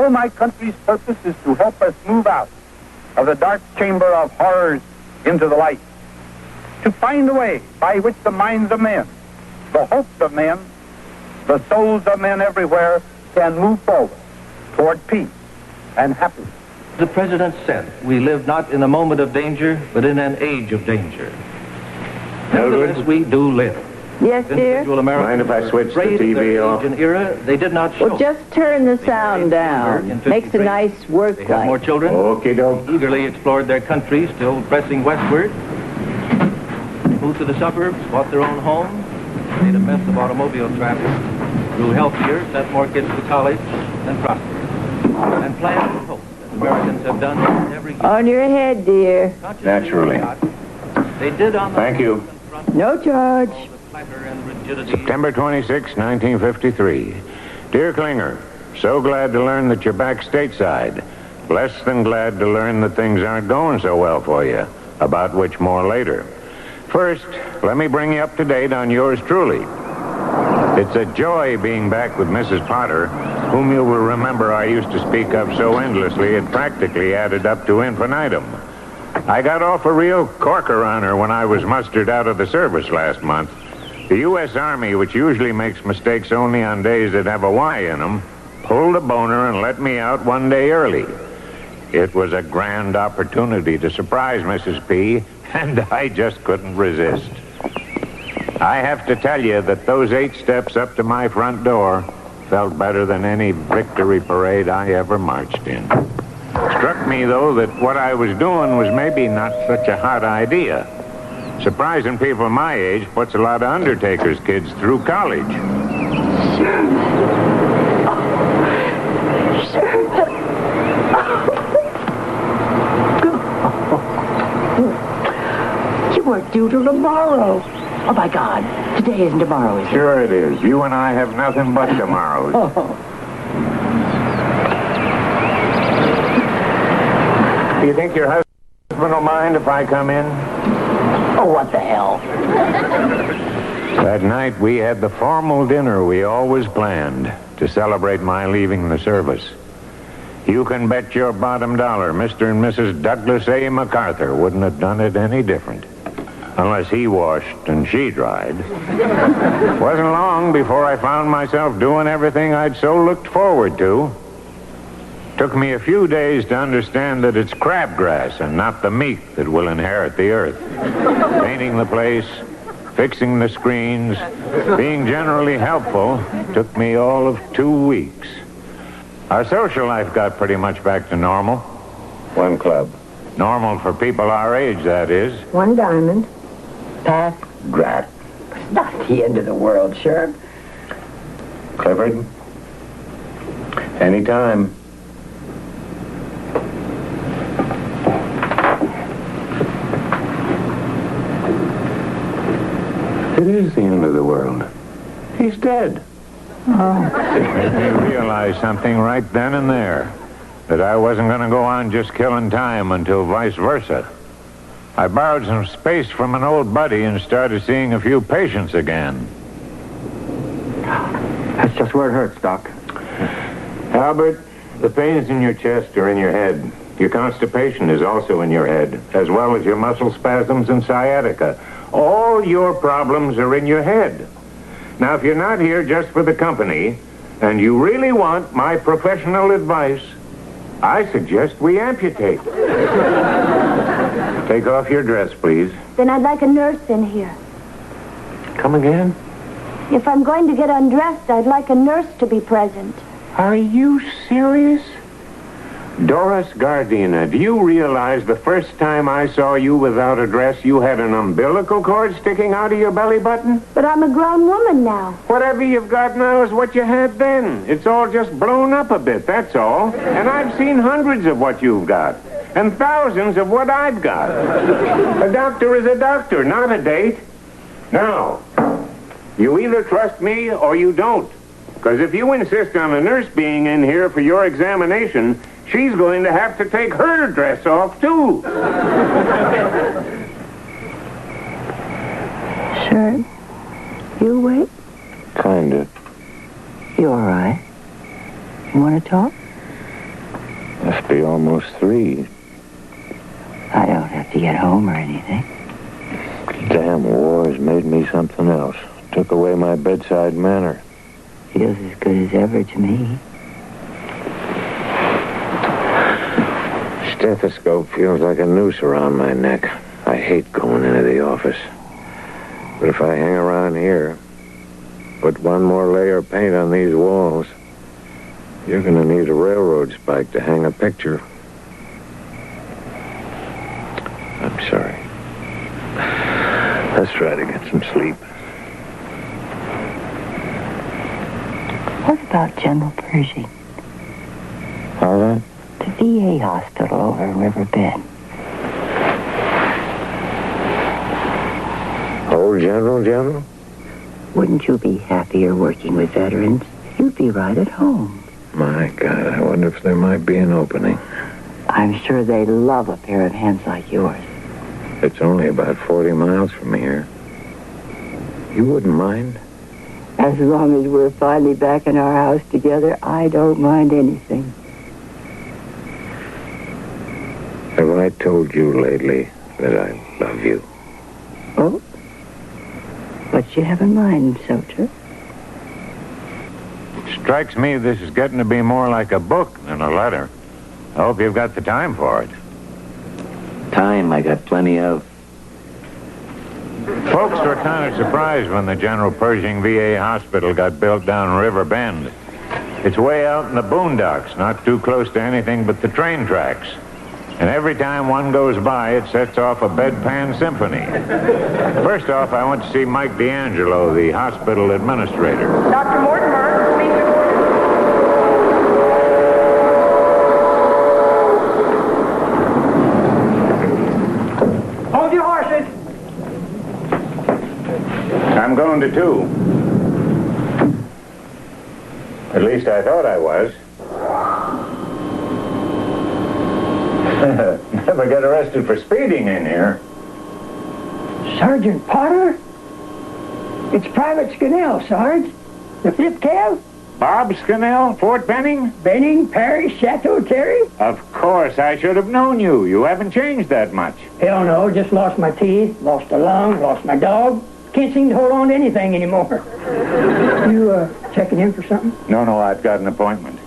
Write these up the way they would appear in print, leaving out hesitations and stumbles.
know my country's purpose is to help us move out of the dark chamber of horrors into the light, to find a way by which the minds of men, the hopes of men, the souls of men everywhere can move forward toward peace and happiness. The President said, we live not in a moment of danger, but in an age of danger. Nevertheless, we do live. Yes, dear? Individual Americans Mind if I switch the praised their TV off? age and era, they did not show. Well, just turn the sound down. In Makes a 53, nice work They had more life. children. Okie doke. Eagerly explored their country, still pressing westward. Moved to the suburbs, bought their own homes, made a mess of automobile traffic, grew healthier, sent more kids to college, and prospered. And planned and hoped, as Americans have done every year. On your head, dear. Naturally. They did on the Thank you. No charge. all the clatter and rigidity. September 26, 1953. Dear Klinger, so glad to learn that you're back stateside. Less than glad to learn that things aren't going so well for you, about which more later. First, let me bring you up to date on yours truly. It's a joy being back with Mrs. Potter, whom you will remember I used to speak of so endlessly it practically added up to infinitum. I got off a real corker on her when I was mustered out of the service last month. The U.S. Army, which usually makes mistakes only on days that have a Y in them, pulled a boner and let me out one day early. It was a grand opportunity to surprise Mrs. P., and I just couldn't resist. I have to tell you that those 8 steps up to my front door felt better than any victory parade I ever marched in. Struck me, though, that what I was doing was maybe not such a hot idea. Surprising people my age puts a lot of undertakers' kids through college. You weren't due till tomorrow. Oh, my God. Today isn't tomorrow, is it? Sure it is. You and I have nothing but tomorrows. Do you think your husband will mind if I come in? Oh, what the hell? That night, we had the formal dinner we always planned to celebrate my leaving the service. You can bet your bottom dollar Mr. and Mrs. Douglas A. MacArthur wouldn't have done it any different. Unless he washed and she dried. Wasn't long before I found myself doing everything I'd so looked forward to. Took me a few days to understand that it's crabgrass and not the meek that will inherit the earth. Painting the place, fixing the screens, being generally helpful took me all of 2 weeks. Our social life got pretty much back to normal. One club. Normal for people our age, that is. One diamond. Pass. Drat. It's not the end of the world, Sheriff. Clifford? Anytime. It is the end of the world. He's dead. It made me realize something right then and there. That I wasn't going to go on just killing time until vice versa. I borrowed some space from an old buddy and started seeing a few patients again. That's just where it hurts, Doc. Albert, the pains in your chest are in your head. Your constipation is also in your head, as well as your muscle spasms and sciatica. All your problems are in your head. Now, if you're not here just for the company, and you really want my professional advice, I suggest we amputate. Take off your dress, please. Then I'd like a nurse in here. Come again? If I'm going to get undressed, I'd like a nurse to be present. Are you serious? Doris Gardena, do you realize the first time I saw you without a dress, you had an umbilical cord sticking out of your belly button? But I'm a grown woman now. Whatever you've got now is what you had then. It's all just blown up a bit, that's all. And I've seen hundreds of what you've got. And thousands of what I've got. A doctor is a doctor, not a date. Now, you either trust me or you don't. Because if you insist on a nurse being in here for your examination, she's going to have to take her dress off, too. Sure. You wait. Kinda. You all right? You want to talk? Must be almost 3. I don't have to get home or anything. Damn war's made me something else. Took away my bedside manner. Feels as good as ever to me. Stethoscope feels like a noose around my neck. I hate going into the office. But if I hang around here, put one more layer of paint on these walls, you're gonna need a railroad spike to hang a picture. I'm sorry. Let's try to get some sleep. What about General Pershing? All that? The VA hospital over in River Bend. Old General? Wouldn't you be happier working with veterans? You'd be right at home. My God, I wonder if there might be an opening. I'm sure they love a pair of hands like yours. It's only about 40 miles from here. You wouldn't mind? As long as we're finally back in our house together, I don't mind anything. Have I told you lately that I love you? Oh? What you have in mind, Soldier? Strikes me this is getting to be more like a book than a letter. I hope you've got the time for it. Time I got plenty of. Folks were kind of surprised when the General Pershing VA hospital got built down River Bend. It's way out in the boondocks, not too close to anything but the train tracks. And every time one goes by, it sets off a bedpan symphony. First off, I want to see Mike D'Angelo, the hospital administrator. Dr. Mortimer, please report. Hold your horses. I'm going to 2. At least I thought I was. Never get arrested for speeding in here. Sergeant Potter? It's Private Scannell, Sarge. The 5th Cav? Bob Scannell, Fort Benning? Benning, Parish, Chateau Terry? Of course, I should have known you. You haven't changed that much. Hell no, just lost my teeth, lost a lung, lost my dog. Can't seem to hold on to anything anymore. You, checking in for something? No, I've got an appointment.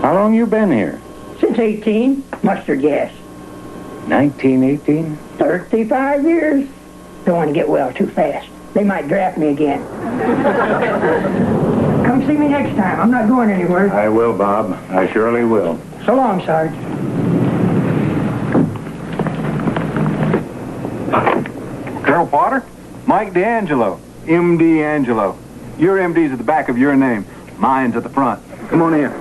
How long you been here? Since 18, mustard gas. 1918? 35 years. Don't want to get well too fast. They might draft me again. Come see me next time. I'm not going anywhere. I will, Bob. I surely will. So long, Sarge. Colonel Potter? Mike D'Angelo. M.D. Angelo. Your M.D.'s at the back of your name. Mine's at the front. Come on in.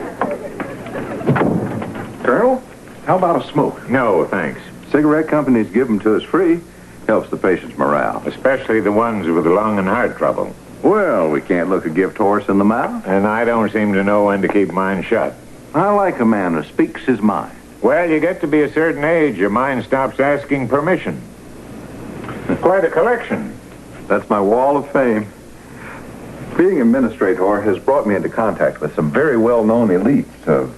Colonel, how about a smoke? No, thanks. Cigarette companies give them to us free. Helps the patient's morale. Especially the ones with lung and heart trouble. Well, we can't look a gift horse in the mouth. And I don't seem to know when to keep mine shut. I like a man who speaks his mind. Well, you get to be a certain age, your mind stops asking permission. Quite a collection. That's my wall of fame. Being administrator has brought me into contact with some very well-known elites.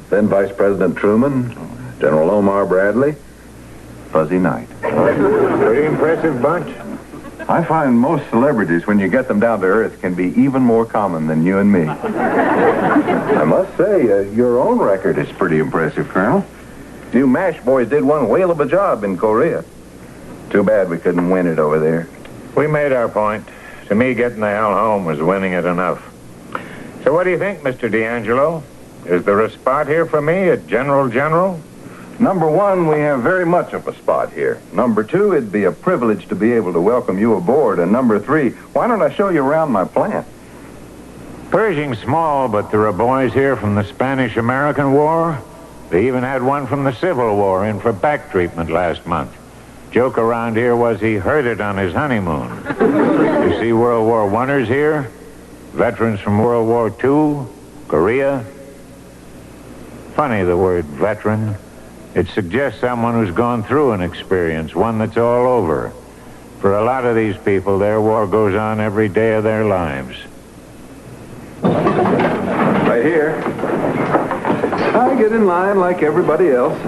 Then Vice President Truman, General Omar Bradley, Fuzzy Knight. Pretty impressive bunch. I find most celebrities, when you get them down to earth, can be even more common than you and me. I must say, your own record is pretty impressive, Colonel. You MASH boys did one whale of a job in Korea. Too bad we couldn't win it over there. We made our point. To me, getting the hell home was winning it enough. So what do you think, Mr. D'Angelo? Is there a spot here for me at General? Number one, we have very much of a spot here. Number two, it'd be a privilege to be able to welcome you aboard. And number three, why don't I show you around my plant? Pershing's small, but there are boys here from the Spanish-American War. They even had one from the Civil War in for back treatment last month. Joke around here was he heard it on his honeymoon. You see World War Iers here? Veterans from World War II, Korea. Funny, the word veteran. It suggests someone who's gone through an experience, one that's all over. For a lot of these people, their war goes on every day of their lives. Right here. Sarge, get in line like everybody else.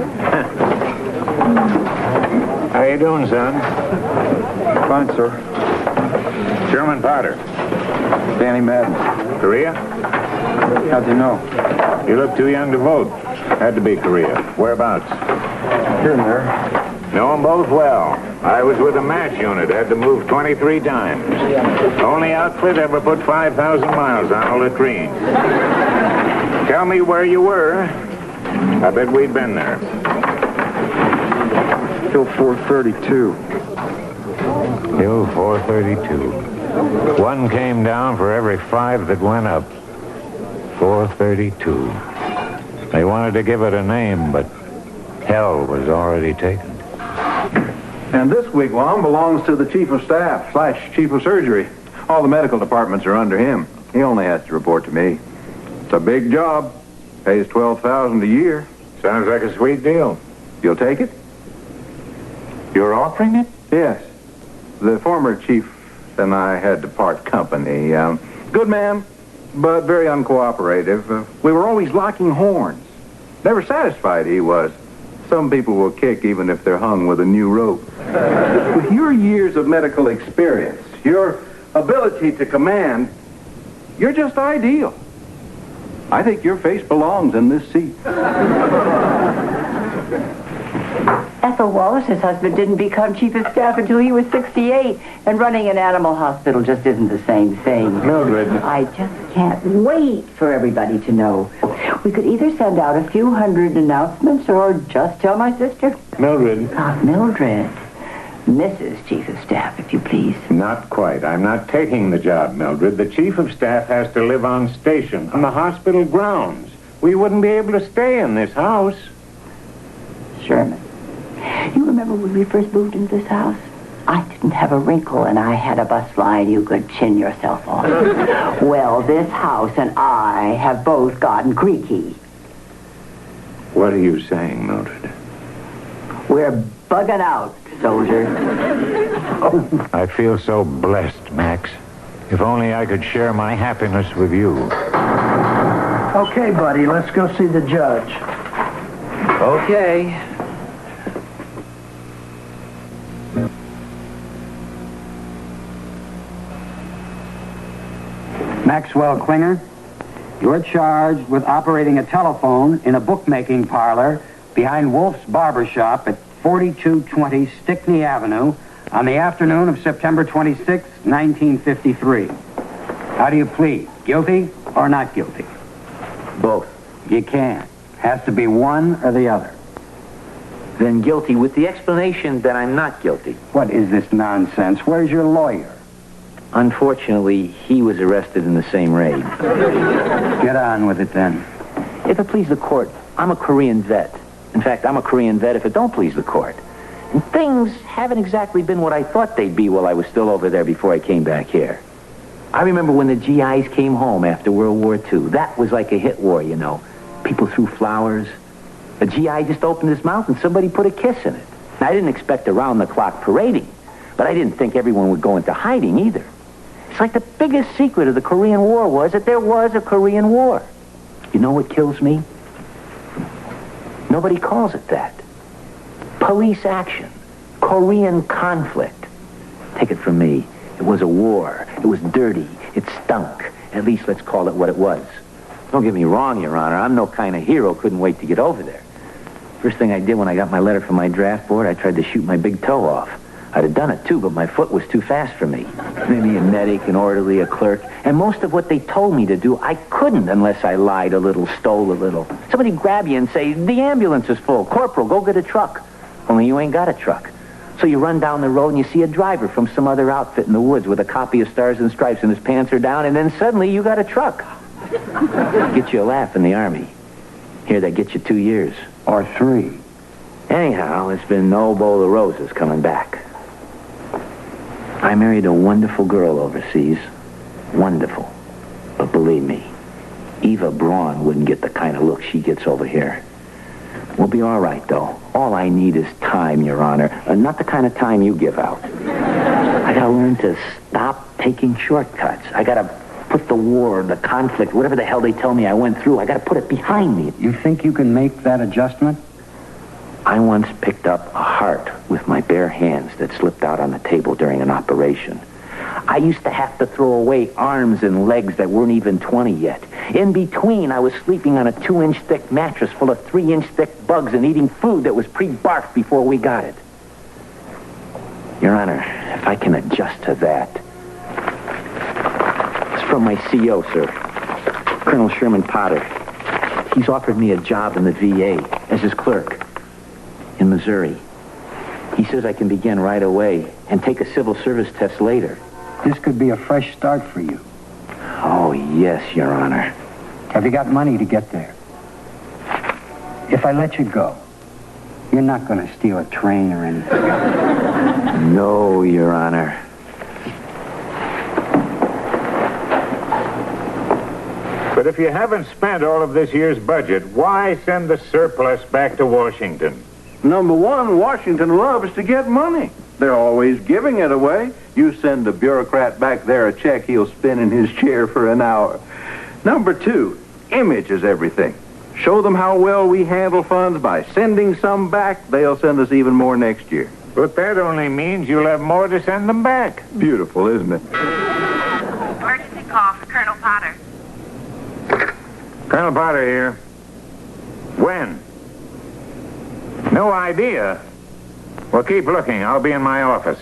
How you doing, son? Fine, sir. Sherman Potter. Danny Madden. Korea? How'd you know? You look too young to vote. Had to be Korea. Whereabouts? Here and there. Know them both well. I was with a MASH unit. Had to move 23 times. Only outfit ever put 5,000 miles on a latrine. Tell me where you were. I bet we'd been there. Hill 432. Hill 432. One came down for every 5 that went up. 432. They wanted to give it a name, but hell was already taken. And this wigwam belongs to the chief of staff / chief of surgery. All the medical departments are under him. He only has to report to me. It's a big job. Pays $12,000 a year. Sounds like a sweet deal. You'll take it? You're offering it? Yes. The former chief and I had to part company. Good man, but very uncooperative. We were always locking horns. Never satisfied he was. Some people will kick even if they're hung with a new rope. With your years of medical experience, your ability to command, you're just ideal. I think your face belongs in this seat. Ethel Wallace's husband didn't become chief of staff until he was 68, and running an animal hospital just isn't the same thing. Mildred. I just can't wait for everybody to know. We could either send out a few hundred announcements or just tell my sister. Mildred. Not Mildred. Mrs. Chief of Staff, if you please. Not quite. I'm not taking the job, Mildred. The chief of staff has to live on station, on the hospital grounds. We wouldn't be able to stay in this house. Sherman, you remember when we first moved into this house? I didn't have a wrinkle, and I had a bus line you could chin yourself on. Well, this house and I have both gotten creaky. What are you saying, Mildred? We're bugging out, soldier. I feel so blessed, Max. If only I could share my happiness with you. Okay, buddy, let's go see the judge. Okay. Maxwell Klinger, you're charged with operating a telephone in a bookmaking parlor behind Wolf's Barber Shop at 4220 Stickney Avenue on the afternoon of September 26, 1953. How do you plead? Guilty or not guilty? Both. You can't. Has to be one or the other. Then guilty with the explanation that I'm not guilty. What is this nonsense? Where's your lawyer? Unfortunately, he was arrested in the same raid. Get on with it then. If it please the court, I'm a Korean vet. In fact, I'm a Korean vet if it don't please the court. And things haven't exactly been what I thought they'd be while I was still over there before I came back here. I remember when the GIs came home after World War II. That was like a hit war, you know. People threw flowers. A GI just opened his mouth and somebody put a kiss in it. Now, I didn't expect around-the-clock parading, but I didn't think everyone would go into hiding either. It's like the biggest secret of the Korean War was that there was a Korean War. You know what kills me? Nobody calls it that. Police action. Korean conflict. Take it from me. It was a war. It was dirty. It stunk. At least let's call it what it was. Don't get me wrong, Your Honor. I'm no kind of hero. Couldn't wait to get over there. First thing I did when I got my letter from my draft board, I tried to shoot my big toe off. I'd have done it, too, but my foot was too fast for me. Maybe a medic, an orderly, a clerk. And most of what they told me to do, I couldn't unless I lied a little, stole a little. Somebody grab you and say, the ambulance is full. Corporal, go get a truck. Only you ain't got a truck. So you run down the road and you see a driver from some other outfit in the woods with a copy of Stars and Stripes and his pants are down, and then suddenly you got a truck. Get you a laugh in the Army. Here, that gets you 2 years. Or 3. Anyhow, it's been no bowl of roses coming back. I married a wonderful girl overseas. Wonderful. But believe me, Eva Braun wouldn't get the kind of look she gets over here. We'll be all right, though. All I need is time, Your Honor. Not the kind of time you give out. I gotta learn to stop taking shortcuts. I gotta put the war, the conflict, whatever the hell they tell me I went through, I got to put it behind me. You think you can make that adjustment? I once picked up a heart with my bare hands that slipped out on the table during an operation. I used to have to throw away arms and legs that weren't even 20 yet. In between, I was sleeping on a 2-inch thick mattress full of 3-inch thick bugs and eating food that was pre-barfed before we got it. Your Honor, if I can adjust to that. It's from my CO, sir, Colonel Sherman Potter. He's offered me a job in the VA as his clerk in Missouri. He says I can begin right away and take a civil service test later. This could be a fresh start for you. Oh, yes, Your Honor. Have you got money to get there? If I let you go, you're not going to steal a train or anything. No, Your Honor. But if you haven't spent all of this year's budget, why send the surplus back to Washington? Number one, Washington loves to get money. They're always giving it away. You send a bureaucrat back there a check, he'll spin in his chair for an hour. Number two, image is everything. Show them how well we handle funds by sending some back. They'll send us even more next year. But that only means you'll have more to send them back. Beautiful, isn't it? Emergency call for Colonel Potter. Colonel Potter here. When? No idea. Well, keep looking. I'll be in my office.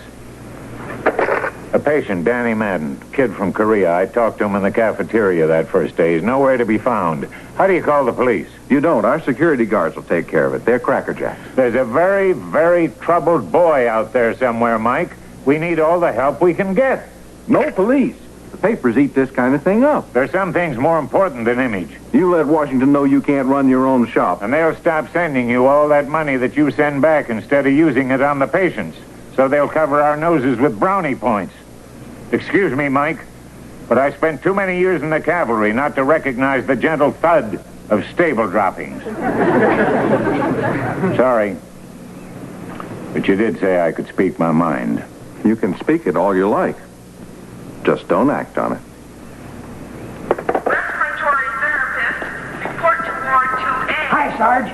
A patient, Danny Madden, kid from Korea. I talked to him in the cafeteria that first day. He's nowhere to be found. How do you call the police? You don't. Our security guards will take care of it. They're crackerjacks. There's a very, very troubled boy out there somewhere, Mike. We need all the help we can get. No police. The papers eat this kind of thing up. There's some things more important than image. You let Washington know you can't run your own shop. And they'll stop sending you all that money that you send back instead of using it on the patients. So they'll cover our noses with brownie points. Excuse me, Mike, but I spent too many years in the cavalry not to recognize the gentle thud of stable droppings. Sorry. But you did say I could speak my mind. You can speak it all you like. Just don't act on it. Respiratory therapist, report to Ward 2A. Hi, Sarge.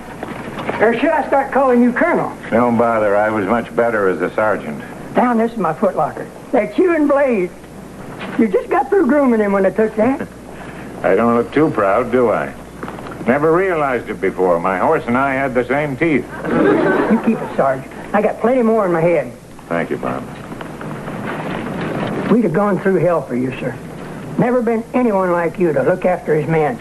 Or should I start calling you Colonel? Don't bother. I was much better as a sergeant. Down, this is my footlocker. They're chewing Blaze. You just got through grooming him when I took that. I don't look too proud, do I? Never realized it before. My horse and I had the same teeth. You keep it, Sarge. I got plenty more in my head. Thank you, Bob. We'd have gone through hell for you, sir. Never been anyone like you to look after his men.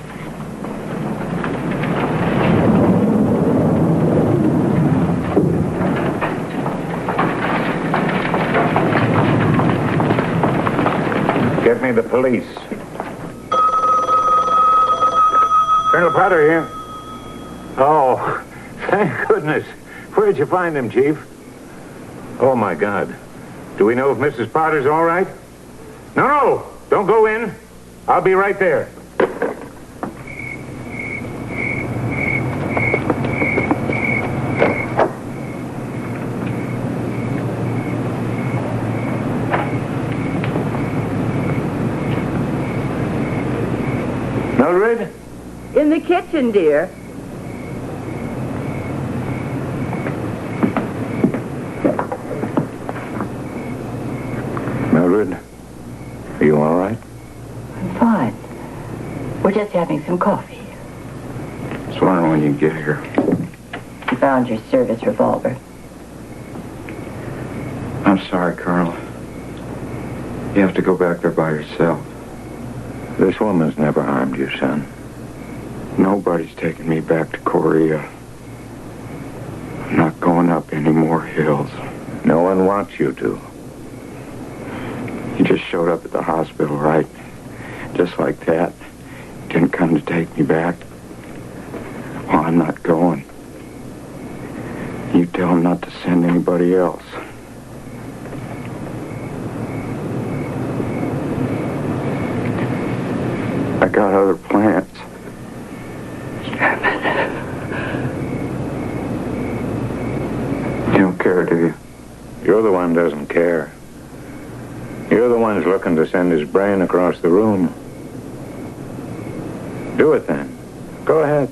Get me the police. Colonel Potter here. Oh, thank goodness. Where'd you find him, Chief? Oh, my God. Do we know if Mrs. Potter's all right? No, don't go in. I'll be right there. Mildred? In the kitchen, dear. Mildred, are you all right? I'm fine. We're just having some coffee. Just wondering when you'd get here. You found your service revolver. I'm sorry, Colonel. You have to go back there by yourself. This woman's never harmed you, son. Nobody's taking me back to Korea. I'm not going up any more hills. No one wants you to. He just showed up at the hospital, right? Just like that. Didn't come to take me back. Oh, I'm not going. You tell him not to send anybody else. I got other plans. You don't care, do you? You're the one who doesn't care. You're the one who's looking to send his brain across the room. Do it then. Go ahead.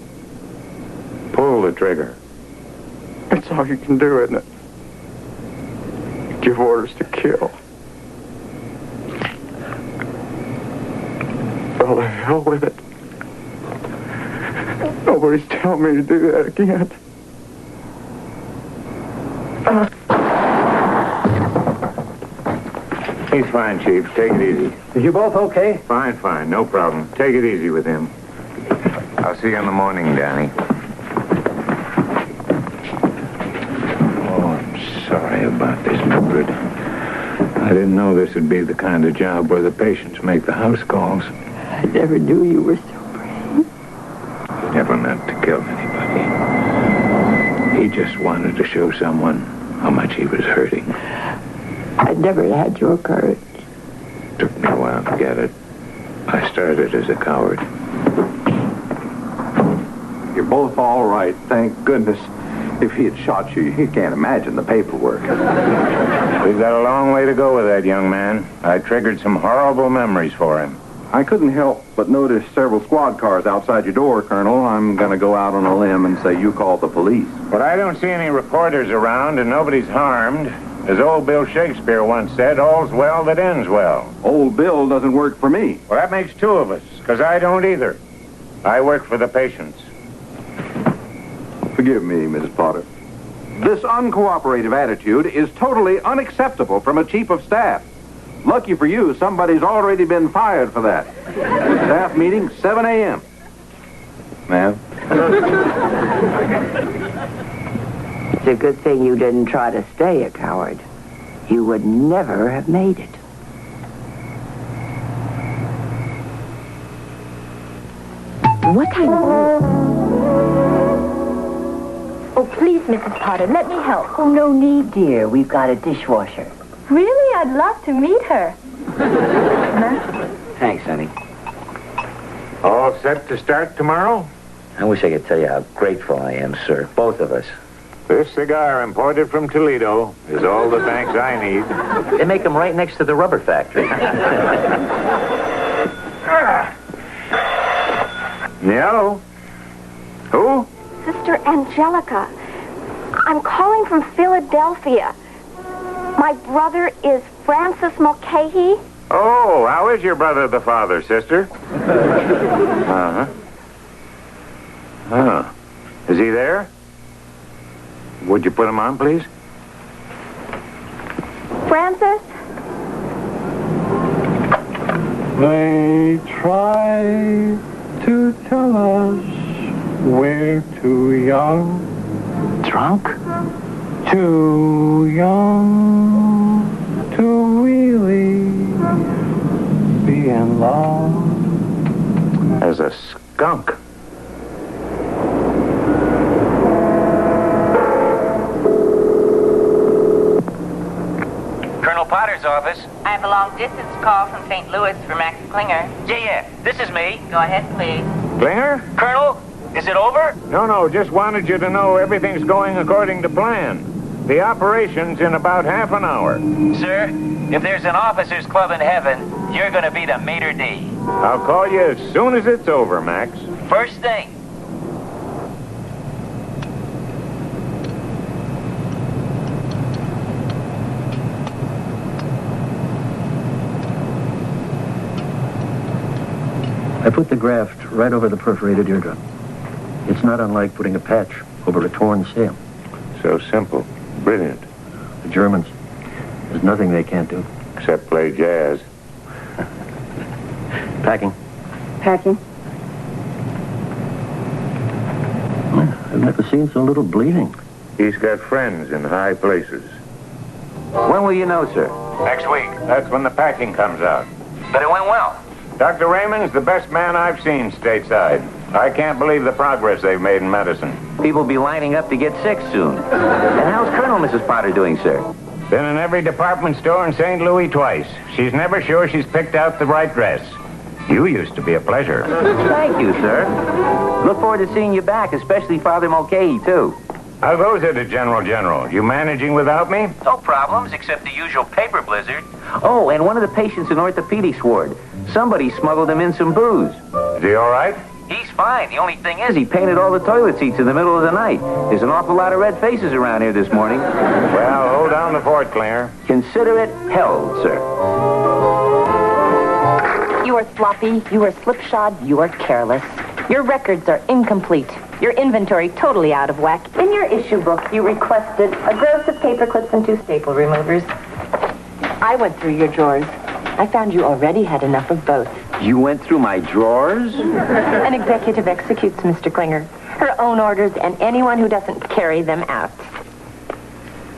Pull the trigger. That's all you can do, isn't it? Give orders to kill. Well, the hell with it. Nobody's telling me to do that again. He's fine, Chief. Take it easy. You both okay? Fine. No problem. Take it easy with him. I'll see you in the morning, Danny. Oh, I'm sorry about this, Mildred. I didn't know this would be the kind of job where the patients make the house calls. I never knew you were so brave. He never meant to kill anybody. He just wanted to show someone how much he was hurting. I never had your courage. Took me a while to get it. I started as a coward. You're both all right, thank goodness. If he had shot you, you can't imagine the paperwork. We've got a long way to go with that young man. I triggered some horrible memories for him. I couldn't help but notice several squad cars outside your door, Colonel. I'm going to go out on a limb and say you called the police. But I don't see any reporters around, and nobody's harmed. As old Bill Shakespeare once said, all's well that ends well. Old Bill doesn't work for me. Well, that makes two of us, because I don't either. I work for the patients. Forgive me, Mrs. Potter. This uncooperative attitude is totally unacceptable from a chief of staff. Lucky for you, somebody's already been fired for that. Staff meeting, 7 a.m. Ma'am? It's a good thing you didn't try to stay a coward. You would never have made it. What kind of... Oh, please, Mrs. Potter, let me help. Oh, no need, dear. We've got a dishwasher. Really? I'd love to meet her. Thanks, honey. All set to start tomorrow? I wish I could tell you how grateful I am, sir. Both of us. This cigar imported from Toledo is all the thanks I need. They make them right next to the rubber factory. No? Who? Sister Angelica. I'm calling from Philadelphia. My brother is Francis Mulcahy. Oh, how is your brother the father, sister? Uh-huh. Huh. Is he there? Would you put him on, please? Francis? They try to tell us we're too young. Drunk? Too young to really be in love. As a skunk. Colonel Potter's office. I have a long-distance call from St. Louis for Max Klinger. Yeah. This is me. Go ahead, please. Klinger? Colonel, is it over? No, just wanted you to know everything's going according to plan. The operation's in about half an hour. Sir, if there's an officers' club in heaven, you're going to be the maitre d'. I'll call you as soon as it's over, Max. First thing. I put the graft right over the perforated eardrum. It's not unlike putting a patch over a torn sail. So simple. Brilliant. The Germans, there's nothing they can't do. Except play jazz. Packing. Packing? I've never seen so little bleeding. He's got friends in high places. When will you know, sir? Next week. That's when the packing comes out. But it went well. Dr. Raymond's the best man I've seen stateside. I can't believe the progress they've made in medicine. People be lining up to get sick soon. And how's Colonel Mrs. Potter doing, sir? Been in every department store in St. Louis twice. She's never sure she's picked out the right dress. You used to be a pleasure. Thank you, sir. Look forward to seeing you back, especially Father Mulcahy, too. How goes it at General? You managing without me? No problems, except the usual paper blizzard. Oh, and one of the patients in orthopedics ward. Somebody smuggled him in some booze. Is he all right? He's fine. The only thing is he painted all the toilet seats in the middle of the night. There's an awful lot of red faces around here this morning. Well, hold down the fort, Klinger. Consider it held, sir. You are sloppy, you are slipshod, you are careless. Your records are incomplete. Your inventory totally out of whack. In your issue book, you requested a gross of paper clips and 2 staple removers. I went through your drawers. I found you already had enough of both. You went through my drawers? An executive executes, Mr. Klinger. Her own orders and anyone who doesn't carry them out.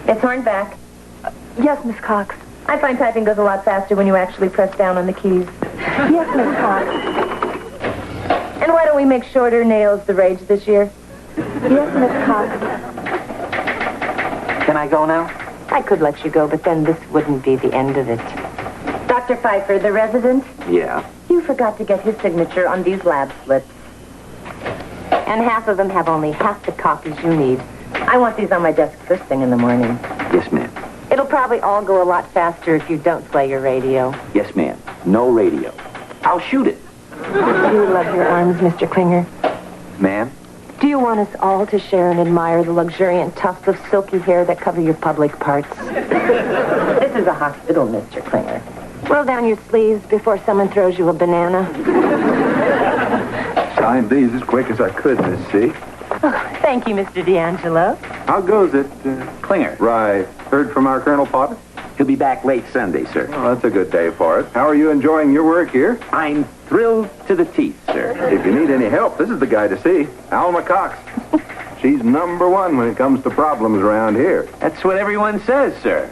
It's Hornback. Yes, Miss Cox. I find typing goes a lot faster when you actually press down on the keys. Yes, Miss Cox. And why don't we make shorter nails the rage this year? Yes, Miss Cox. Can I go now? I could let you go, but then this wouldn't be the end of it. Dr. Pfeiffer, the resident, Yeah. you forgot to get his signature on these lab slips. And half of them have only half the copies you need. I want these on my desk first thing in the morning. Yes, ma'am. It'll probably all go a lot faster if you don't play your radio. Yes, ma'am. No radio. I'll shoot it. Do you love your arms, Mr. Klinger? Ma'am? Do you want us all to share and admire the luxuriant tufts of silky hair that cover your public parts? This is a hospital, Mr. Klinger. Roll down your sleeves before someone throws you a banana. Signed these as quick as I could, Miss C. Oh, thank you, Mr. D'Angelo. How goes it? Klinger. Right. Heard from our Colonel Potter? He'll be back late Sunday, sir. Well, that's a good day for it. How are you enjoying your work here? I'm thrilled to the teeth, sir. If you need any help, this is the guy to see. Alma Cox. She's number one when it comes to problems around here. That's what everyone says, sir.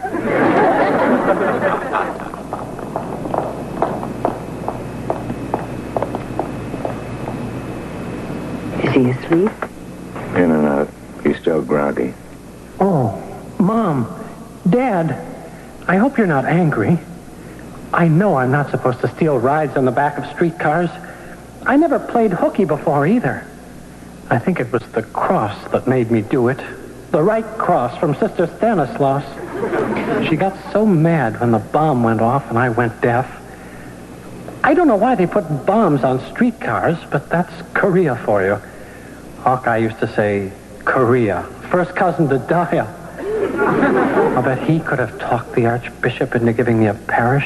Is he asleep? In and out. He's still groggy. Oh, Mom, Dad, I hope you're not angry. I know I'm not supposed to steal rides on the back of streetcars. I never played hooky before either. I think it was the cross that made me do it. The right cross from Sister Stanislaus. She got so mad when the bomb went off and I went deaf. I don't know why they put bombs on streetcars, but that's Korea for you. Hawkeye used to say, Korea, first cousin to Dia. I'll bet he could have talked the Archbishop into giving me a parish.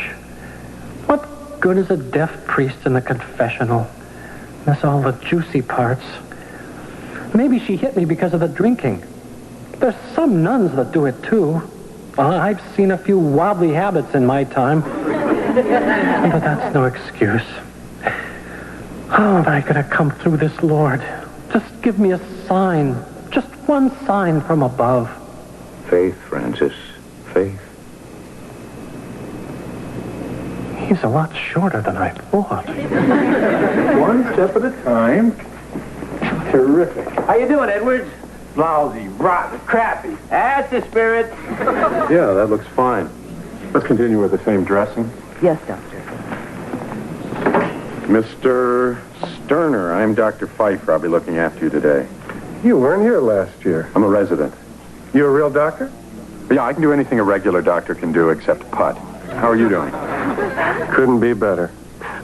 What good is a deaf priest in the confessional? Miss all the juicy parts. Maybe she hit me because of the drinking. There's some nuns that do it too. I've seen a few wobbly habits in my time. But that's no excuse. How am I going to come through this, Lord? Just give me a sign. Just one sign from above. Faith, Francis. Faith. He's a lot shorter than I thought. One step at a time. Terrific. How you doing, Edwards? Lousy, rotten, crappy. That's the spirit. Yeah, that looks fine. Let's continue with the same dressing. Yes, Doctor. Mr. Sterner, I'm Dr. Pfeiffer. I'll be looking after you today. You weren't here last year. I'm a resident. You a real doctor? Yeah, I can do anything a regular doctor can do except putt. How are you doing? Couldn't be better.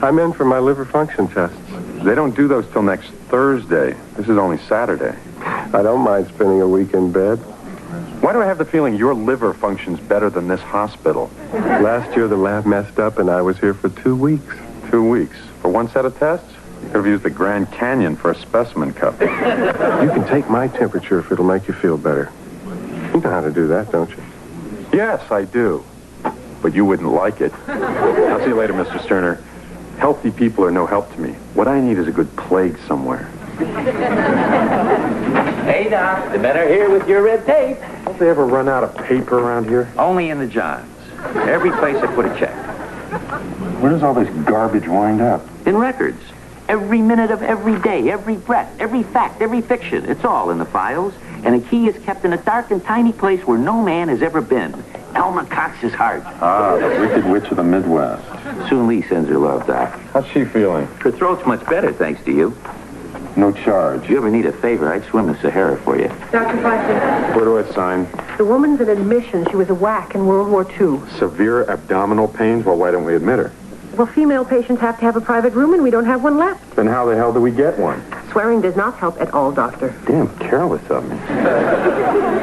I'm in for my liver function tests. They don't do those till next Thursday. This is only Saturday. I don't mind spending a week in bed. Why do I have the feeling your liver functions better than this hospital? Last year the lab messed up and I was here for 2 weeks. 2 weeks? For one set of tests? You could have used the Grand Canyon for a specimen cup. You can take my temperature if it'll make you feel better. You know how to do that, don't you? Yes, I do. But you wouldn't like it. I'll see you later, Mr. Sterner. Healthy people are no help to me. What I need is a good plague somewhere. Hey, Doc, the men are here with your red tape. Don't they ever run out of paper around here? Only in the Johns. Every place I put a check. Where does all this garbage wind up? In records. Every minute of every day, every breath, every fact, every fiction. It's all in the files. And the key is kept in a dark and tiny place where no man has ever been. Alma Cox's heart. Ah, the Wicked Witch of the Midwest. Soon Lee sends her love, Doc. How's she feeling? Her throat's much better, thanks to you. No charge. If you ever need a favor, I'd swim the Sahara for you. Dr. Pfeiffer, Where do I sign? the woman's in admission. She was a whack in World War II. Severe abdominal pains? Well, why don't we admit her? Well, female patients have to have a private room, and we don't have one left. Then how the hell do we get one? Swearing does not help at all, Doctor. Damn careless of me.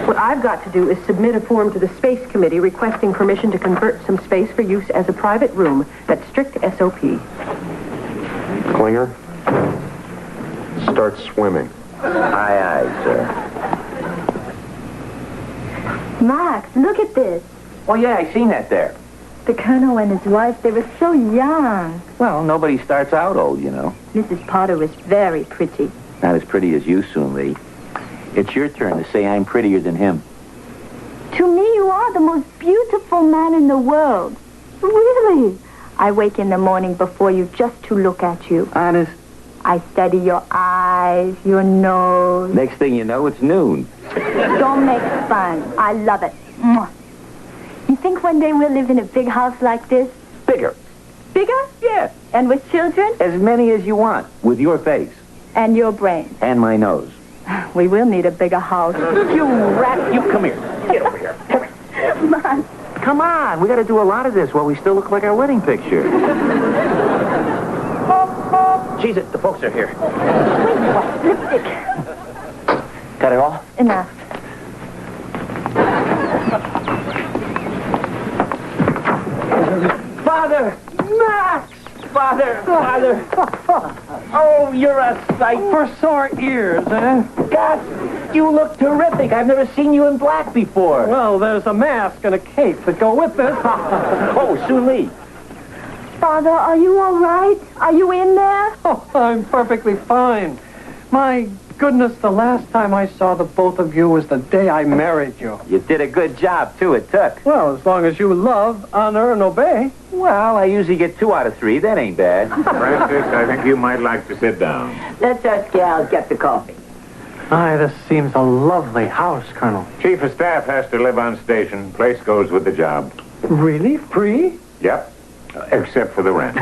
What I've got to do is submit a form to the Space Committee requesting permission to convert some space for use as a private room. That's strict SOP. Klinger, start swimming. Aye, aye, sir. Max, look at this. Oh, yeah, I seen that there. The Colonel and his wife, they were so young. Well, nobody starts out old, you know. Mrs. Potter was very pretty. Not as pretty as you, Soon Lee. It's your turn to say I'm prettier than him. To me, you are the most beautiful man in the world. Really. I wake in the morning before you just to look at you. Honest? I study your eyes, your nose. Next thing you know, it's noon. Don't make fun. I love it. Mwah. You think one day we'll live in a big house like this? Bigger. Bigger? Yeah. And with children? As many as you want, with your face. And your brain. And my nose. We will need a bigger house. You rat! You come here. Get over here. Come here. Mom. Come on. We got to do a lot of this while we still look like our wedding picture. Jesus, the folks are here. Wait, what? Lipstick. Got it all? Enough. Father! Max! Father! Father! Oh, you're a sight. For sore ears, eh? God, you look terrific. I've never seen you in black before. Well, there's a mask and a cape that go with this. Oh, Soon Lee. Father, are you all right? Are you in there? Oh, I'm perfectly fine. My goodness, the last time I saw the both of you was the day I married you. You did a good job, too, it took. Well, as long as you love, honor, and obey. Well, I usually get 2 out of 3. That ain't bad. Francis, I think you might like to sit down. Let's us gals get the coffee. Aye, this seems a lovely house, Colonel. Chief of Staff has to live on station. Place goes with the job. Really? Free? Yep. Except for the rent.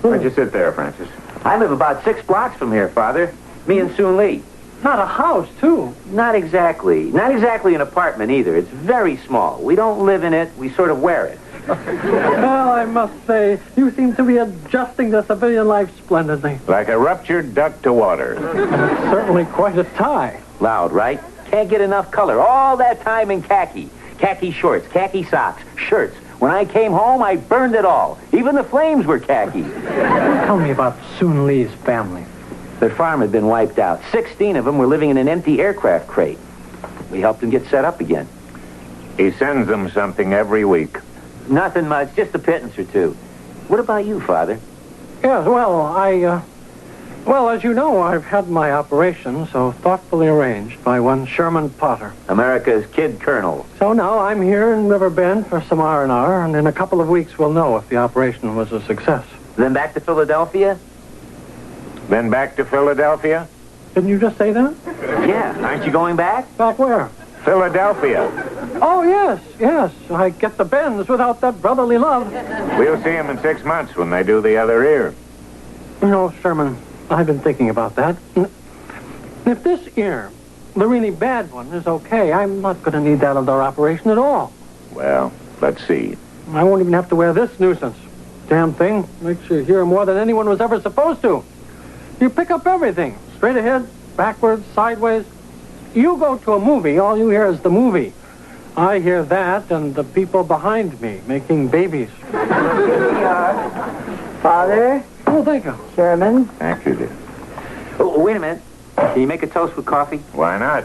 Why'd you sit there, Francis? I live about 6 blocks from here, Father. Me and Soon Lee. Not a house, too. Not exactly. Not exactly an apartment, either. It's very small. We don't live in it. We sort of wear it. Well, I must say, you seem to be adjusting to civilian life splendidly. Like a ruptured duck to water. Certainly quite a tie. Loud, right? Can't get enough color. All that time in khaki. Khaki shorts, khaki socks, shirts. When I came home, I burned it all. Even the flames were khaki. Tell me about Soon Lee's family. Their farm had been wiped out. 16 of them were living in an empty aircraft crate. We helped them get set up again. He sends them something every week. Nothing much, just a pittance or 2. What about you, Father? Yes, well, well, as you know, I've had my operation so thoughtfully arranged by one Sherman Potter. America's kid colonel. So now I'm here in Riverbend for some R&R, and in a couple of weeks we'll know if the operation was a success. Then back to Philadelphia? Then back to Philadelphia? Didn't you just say that? Yeah. Aren't you going back? Back where? Philadelphia. Oh, yes. I get the bends without that brotherly love. We'll see him in 6 months when they do the other ear. You know, Sherman, I've been thinking about that. If this ear, the really bad one, is okay, I'm not going to need that other operation at all. Well, let's see. I won't even have to wear this nuisance. Damn thing makes you hear more than anyone was ever supposed to. You pick up everything. Straight ahead, backwards, sideways. You go to a movie, all you hear is the movie. I hear that and the people behind me making babies. Here we are. Father. Oh, thank you. Sherman. Thank you, dear. Oh, wait a minute. Can you make a toast with coffee? Why not?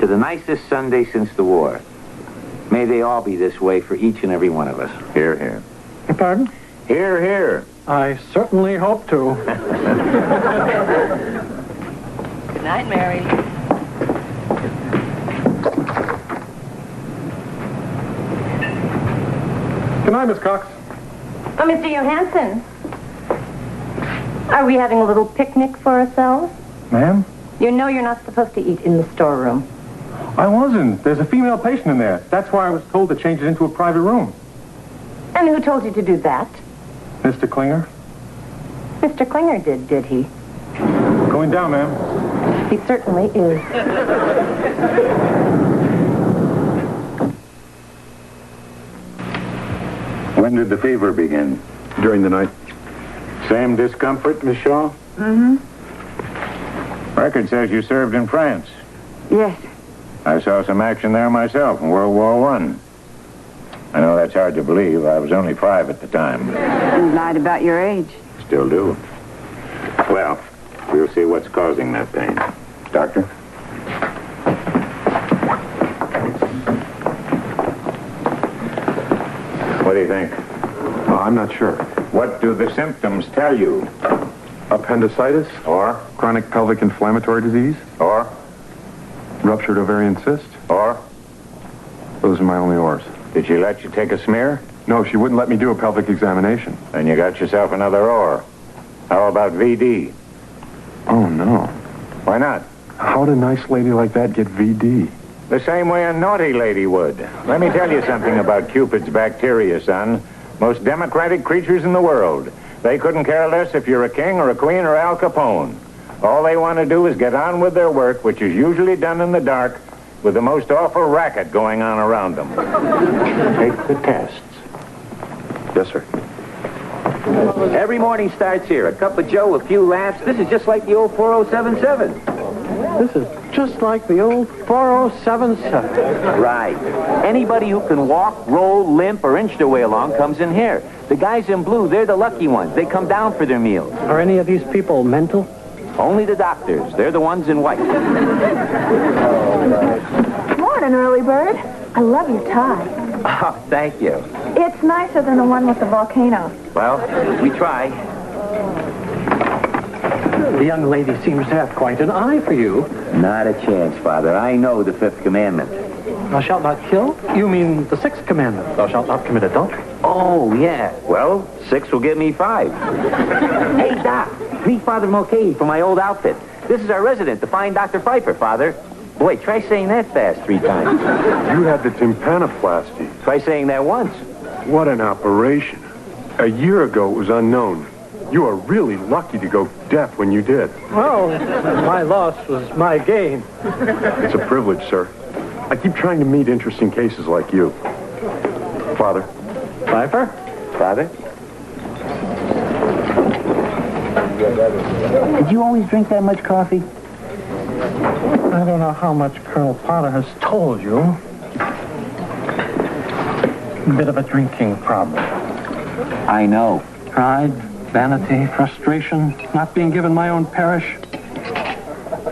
To the nicest Sunday since the war. May they all be this way for each and every one of us. Hear, hear. Pardon? Hear, hear. I certainly hope to. Good night, Mary. Good night, Miss Cox. Oh, Mr. Johansson. Are we having a little picnic for ourselves? Ma'am? You know you're not supposed to eat in the storeroom. I wasn't. There's a female patient in there. That's why I was told to change it into a private room. And who told you to do that? Mr. Klinger? Mr. Klinger did he? Going down, ma'am. He certainly is. When did the fever begin? During the night. Same discomfort, Miss Shaw? Mm-hmm. Record says you served in France. Yes. I saw some action there myself in World War I. I know that's hard to believe. I was only 5 at the time. You lied about your age. Still do. Well, we'll see what's causing that pain. Doctor? What do you think? I'm not sure. What do the symptoms tell you? Appendicitis? Or? Chronic pelvic inflammatory disease? Or? Ruptured ovarian cyst? Or? Those are my only ors. Did she let you take a smear? No, she wouldn't let me do a pelvic examination. Then you got yourself another or. How about VD? Oh, no. Why not? How'd a nice lady like that get VD? The same way a naughty lady would. Let me tell you something about Cupid's bacteria, son. Most democratic creatures in the world. They couldn't care less if you're a king or a queen or Al Capone. All they want to do is get on with their work, which is usually done in the dark, with the most awful racket going on around them. Take the tests. Yes, sir. Every morning starts here. A cup of joe, a few laughs. This is just like the old 4077. This is just like the old 4077. Right. Anybody who can walk, roll, limp, or inch their way along comes in here. The guys in blue, they're the lucky ones. They come down for their meals. Are any of these people mental? Only the doctors. They're the ones in white. Morning, early bird. I love your tie. Oh, thank you. It's nicer than the one with the volcano. Well, we try. The young lady seems to have quite an eye for you. Not a chance, Father. I know the 5th commandment. Thou shalt not kill? You mean the 6th commandment. Thou shalt not commit adultery. Oh, yeah. Well, 6 will give me 5. Hey, Doc. Meet Father Mulcahy from my old outfit. This is our resident, the fine Dr. Pfeiffer, Father. Boy, try saying that fast 3 times. You had the tympanoplasty. Try saying that once. What an operation. A year ago, it was unknown. You are really lucky to go deaf when you did. Well, my loss was my gain. It's a privilege, sir. I keep trying to meet interesting cases like you. Father. Pfeiffer? Father? Did you always drink that much coffee? I don't know how much Colonel Potter has told you. A bit of a drinking problem. I know. Pride, vanity, frustration, not being given my own parish.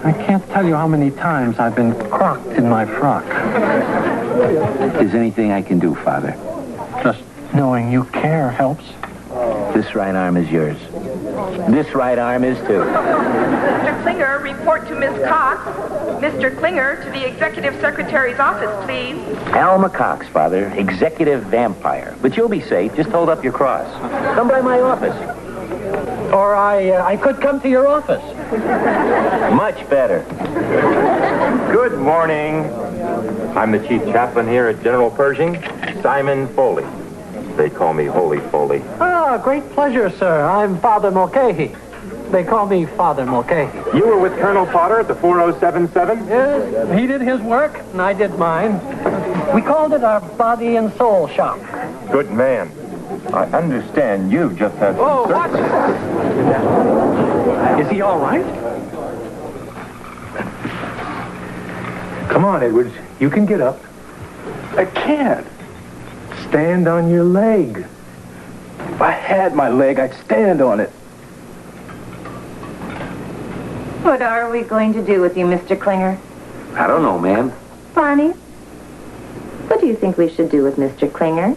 I can't tell you how many times I've been crocked in my frock. Is anything I can do, Father? Just knowing you care helps. This right arm is yours. This right arm is too. Mr. Klinger, report to Miss Cox. Mr. Klinger, to the Executive Secretary's office, please. Alma Cox, Father. Executive vampire. But you'll be safe. Just hold up your cross. Come by my office. Or I could come to your office. Much better. Good morning. I'm the chief chaplain here at General Pershing, Simon Foley. They call me Holy Foley. Ah, great pleasure, sir. I'm Father Mulcahy. They call me Father Mulcahy. You were with Colonel Potter at the 4077? Yes, he did his work, and I did mine. We called it our body and soul shop. Good man. I understand you've just had some Oh, watch it! Is he all right? Come on, Edwards. You can get up. I can't. Stand on your leg. If I had my leg, I'd stand on it. What are we going to do with you, Mr. Klinger? I don't know, ma'am. Bonnie, what do you think we should do with Mr. Klinger?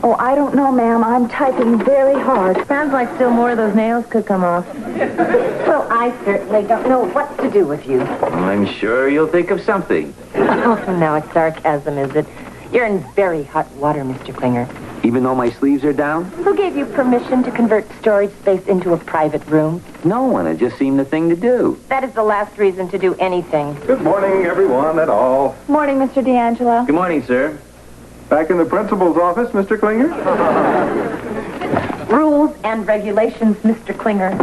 Oh, I don't know, ma'am. I'm typing very hard. Sounds like still more of those nails could come off. Well, I certainly don't know what to do with you. I'm sure you'll think of something. Oh, now it's sarcasm, is it? You're in very hot water, Mr. Klinger. Even though my sleeves are down? Who gave you permission to convert storage space into a private room? No one. It just seemed the thing to do. That is the last reason to do anything. Good morning, everyone at all. Morning, Mr. D'Angelo. Good morning, sir. Back in the principal's office, Mr. Klinger? Rules and regulations, Mr. Klinger.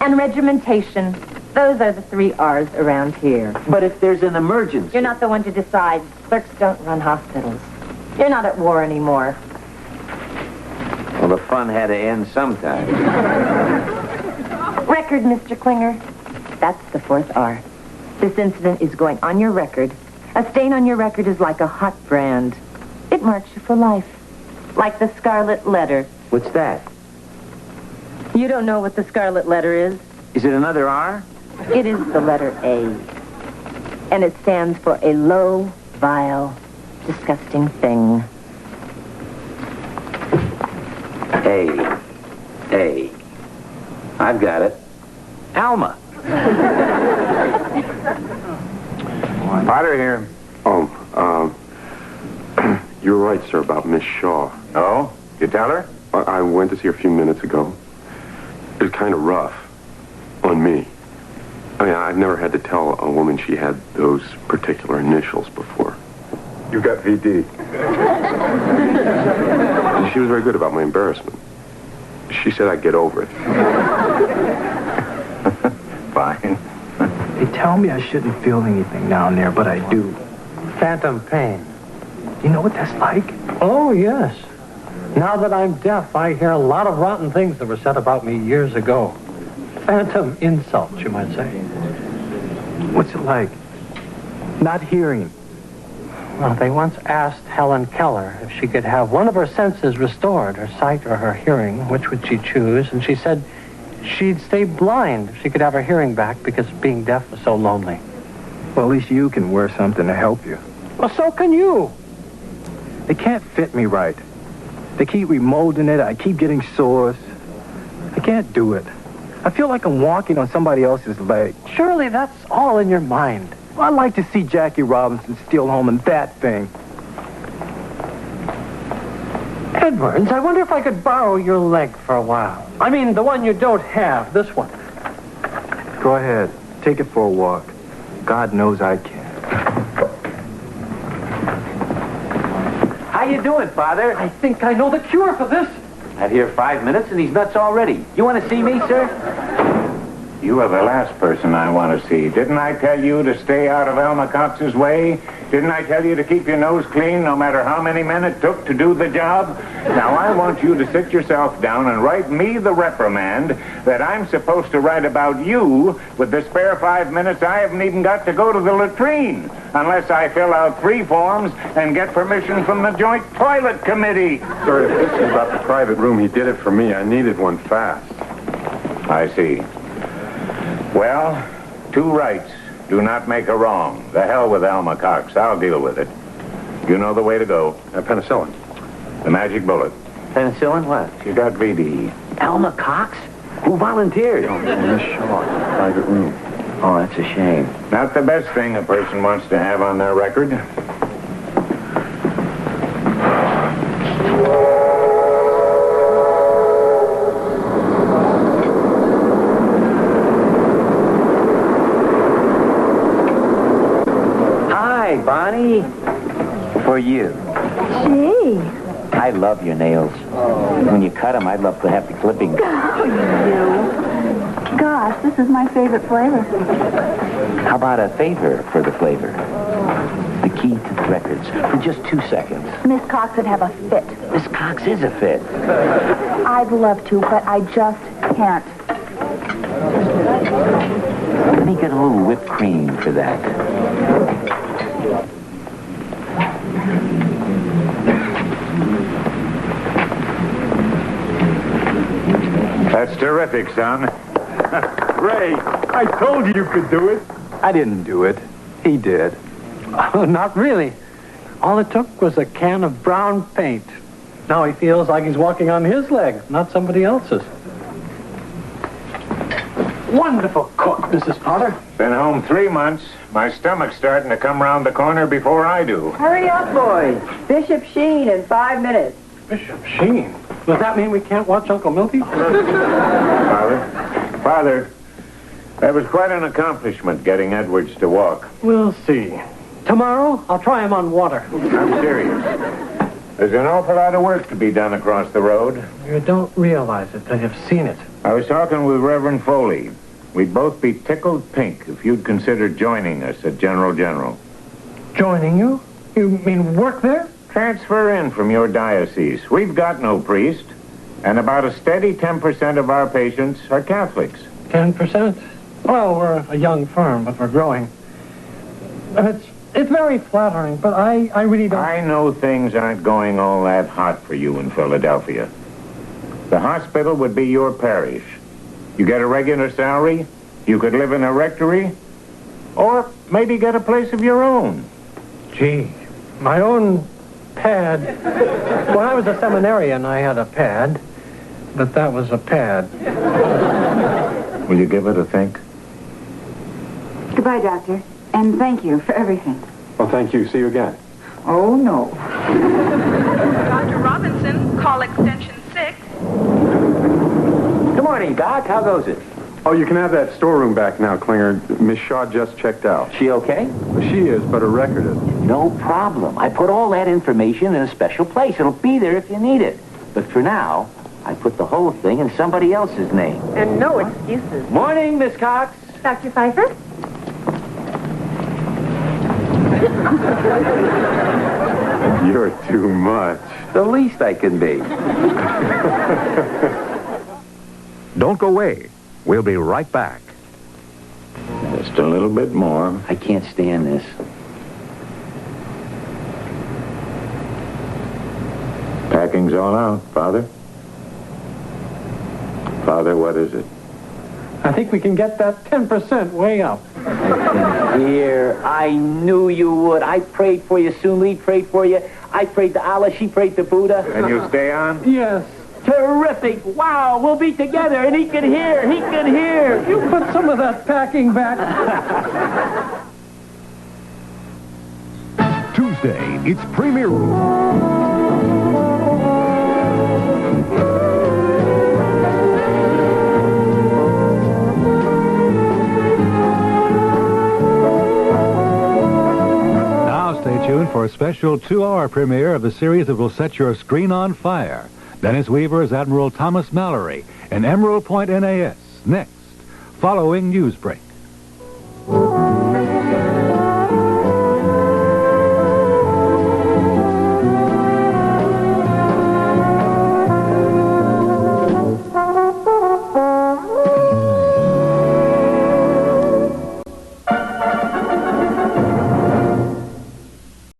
And regimentation. Those are the 3 R's around here. But if there's an emergency... You're not the one to decide. Clerks don't run hospitals. You're not at war anymore. the fun had to end sometime. Record, Mr. Klinger. That's the fourth R. This incident is going on your record. A stain on your record is like a hot brand. It marks you for life. Like the scarlet letter. What's that? You don't know what the scarlet letter is? Is it another R? It is the letter A. And it stands for a low, vile, disgusting thing. A. I've got it. Alma. Potter here. You're right, sir, about Miss Shaw. Oh? You tell her? I went to see her a few minutes ago. It was kind of rough on me. I mean, I've never had to tell a woman she had those particular initials before. You got VD. And she was very good about my embarrassment. She said I'd get over it. Fine. They tell me I shouldn't feel anything down there, but I do. Phantom pain. You know what that's like? Oh, yes. Now that I'm deaf, I hear a lot of rotten things that were said about me years ago. Phantom insults, you might say. What's it like? Not hearing. Well, they once asked Helen Keller if she could have one of her senses restored, her sight or her hearing, which would she choose? And she said she'd stay blind if she could have her hearing back because being deaf was so lonely. Well, at least you can wear something to help you. Well, so can you. They can't fit me right. They keep remolding it. I keep getting sores. I can't do it. I feel like I'm walking on somebody else's leg. Surely that's all in your mind. Well, I'd like to see Jackie Robinson steal home in that thing. Edwards, I wonder if I could borrow your leg for a while. I mean, the one you don't have, this one. Go ahead. Take it for a walk. God knows I can. How you doing, Father? I think I know the cure for this. I've here 5 minutes and he's nuts already. You want to see me, sir? You are the last person I want to see. Didn't I tell you to stay out of Alma Cox's way? Didn't I tell you to keep your nose clean no matter how many men it took to do the job? Now, I want you to sit yourself down and write me the reprimand that I'm supposed to write about you with the spare 5 minutes I haven't even got to go to the latrine unless I fill out 3 forms and get permission from the Joint Toilet Committee. Sir, if this is about the private room, he did it for me. I needed one fast. I see. Well, 2 rights do not make a wrong. The hell with Alma Cox. I'll deal with it. You know the way to go. Penicillin. The magic bullet. Penicillin? What? You got VD. Alma Cox? Who volunteered? Miss Shaw, private room. Oh, that's a shame. Not the best thing a person wants to have on their record. Bonnie, for you. Gee. I love your nails. When you cut them, I'd love to have the clippings. Oh, you. Gosh, this is my favorite flavor. How about a favor for the flavor? The key to the records for just 2 seconds. Miss Cox would have a fit. Miss Cox is a fit. I'd love to, but I just can't. Let me get a little whipped cream for that. That's terrific, son. Ray, I told you you could do it. I didn't do it. He did. Oh, not really. All it took was a can of brown paint. Now he feels like he's walking on his leg, not somebody else's. Wonderful cook, Mrs. Potter. Been home 3 months. My stomach's starting to come round the corner before I do. Hurry up, boys. Bishop Sheen in 5 minutes. Bishop Sheen? Does that mean we can't watch Uncle Milty? Father, that was quite an accomplishment getting Edwards to walk. We'll see. Tomorrow, I'll try him on water. I'm serious. There's an awful lot of work to be done across the road. You don't realize it till you've seen it. I was talking with Reverend Foley. We'd both be tickled pink if you'd consider joining us at General. Joining you? You mean work there? Transfer in from your diocese. We've got no priest. And about a steady 10% of our patients are Catholics. 10%? Well, we're a young firm, but we're growing. It's very flattering, but I really don't... I know things aren't going all that hot for you in Philadelphia. The hospital would be your parish. You get a regular salary, you could live in a rectory, or maybe get a place of your own. Gee, my own pad. When I was a seminarian, I had a pad, but that was a pad. Will you give it a think? Goodbye, Doctor. And thank you for everything. Well, thank you. See you again. Oh, no. Dr. Robinson, call extension 6. Good morning, Doc. How goes it? Oh, you can have that storeroom back now, Klinger. Miss Shaw just checked out. She okay? She is, but her record isn't. No problem. I put all that information in a special place. It'll be there if you need it. But for now, I put the whole thing in somebody else's name. And no excuses. Morning, Miss Cox. Dr. Pfeiffer? You're too much. The least I can be. Don't go away. We'll be right back. Just a little bit more. I can't stand this. Packing's all out, Father. Father, what is it? I think we can get that 10% way up. Here, I knew you would. I prayed for you. Soon Lee prayed for you. I prayed to Allah. She prayed to Buddha. And you'll stay on? Yes. Terrific. Wow, we'll be together, and he can hear. He can hear. You put some of that packing back. Tuesday, it's Premier Now stay tuned for a special 2-hour premiere of the series that will set your screen on fire. Dennis Weaver as Admiral Thomas Mallory in Emerald Point, NAS. Next, following Newsbreak.